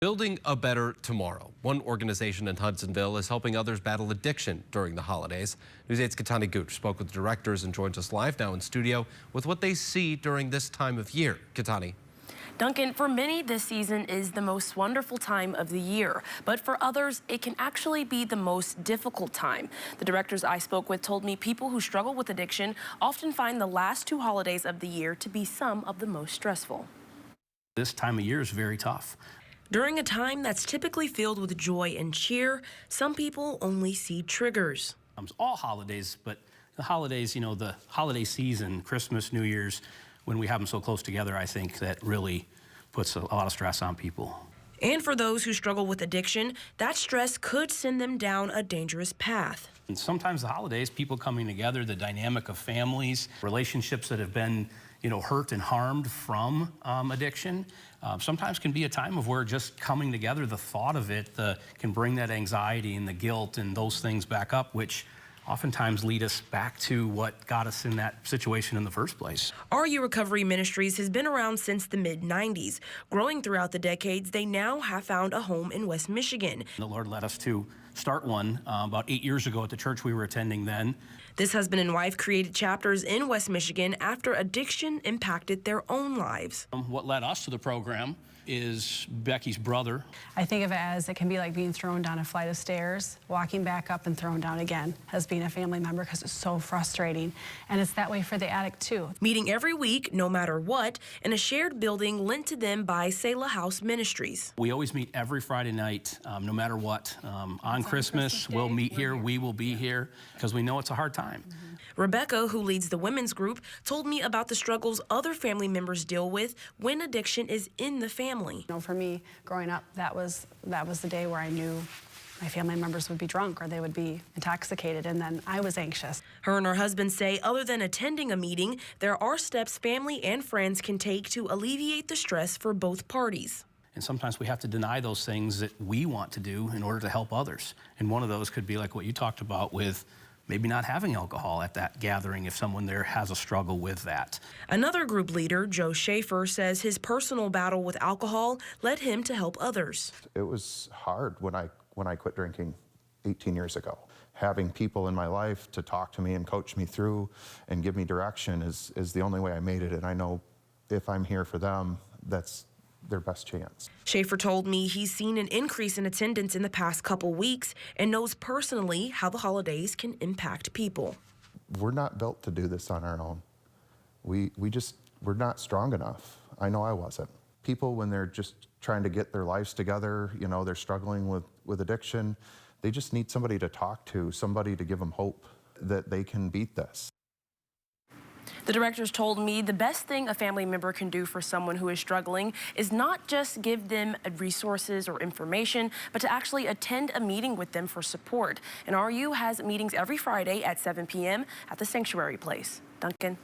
Building a better tomorrow. One organization in Hudsonville is helping others battle addiction during the holidays. News 8's Katani Gooch spoke with the directors and joins us live now in studio with what they see during this time of year. Katani. Duncan, for many, this season is the most wonderful time of the year, but for others, it can actually be the most difficult time. The directors I spoke with told me people who struggle with addiction often find the last two holidays of the year to be some of the most stressful. This time of year is very tough. During a time that's typically filled with joy and cheer, some people only see triggers. All holidays, but the holidays, the holiday season, Christmas, New Year's, when we have them so close together, I think that really puts a lot of stress on people. And for those who struggle with addiction, that stress could send them down a dangerous path. And sometimes the holidays, people coming together, the dynamic of families, relationships that have been, hurt and harmed from addiction, sometimes can be a time of where just coming together, the thought of it can bring that anxiety and the guilt and those things back up, which oftentimes lead us back to what got us in that situation in the first place. RU Recovery Ministries has been around since the mid-90s. Growing throughout the decades, they now have found a home in West Michigan. The Lord led us to start one about 8 years ago at the church we were attending then. This husband and wife created chapters in West Michigan after addiction impacted their own lives. What led us to the program is Becky's brother. I think of it as it can be like being thrown down a flight of stairs, walking back up and thrown down again as being a family member, because it's so frustrating. And it's that way for the addict too. Meeting every week, no matter what, in a shared building lent to them by Selah House Ministries. We always meet every Friday night, no matter what. On Christmas, we'll meet here, we will be here, because we know it's a hard time. Rebecca, who leads the women's group, told me about the struggles other family members deal with when addiction is in the family. For me, growing up, that was the day where I knew my family members would be drunk or they would be intoxicated, and then I was anxious. Her and her husband say other than attending a meeting, there are steps family and friends can take to alleviate the stress for both parties. And sometimes we have to deny those things that we want to do in order to help others. And one of those could be like what you talked about with maybe not having alcohol at that gathering if someone there has a struggle with that. Another group leader, Joe Schaefer, says his personal battle with alcohol led him to help others. It was hard when I quit drinking 18 years ago. Having people in my life to talk to me and coach me through and give me direction is the only way I made it. And I know if I'm here for them, that's their best chance. Schaefer told me he's seen an increase in attendance in the past couple weeks and knows personally how the holidays can impact people. We're not built to do this on our own. We're not strong enough. I know I wasn't. People, when they're just trying to get their lives together, they're struggling with addiction, they just need somebody to talk to, somebody to give them hope that they can beat this. The directors told me the best thing a family member can do for someone who is struggling is not just give them resources or information, but to actually attend a meeting with them for support. And RU has meetings every Friday at 7 p.m. at the Sanctuary Place. Duncan.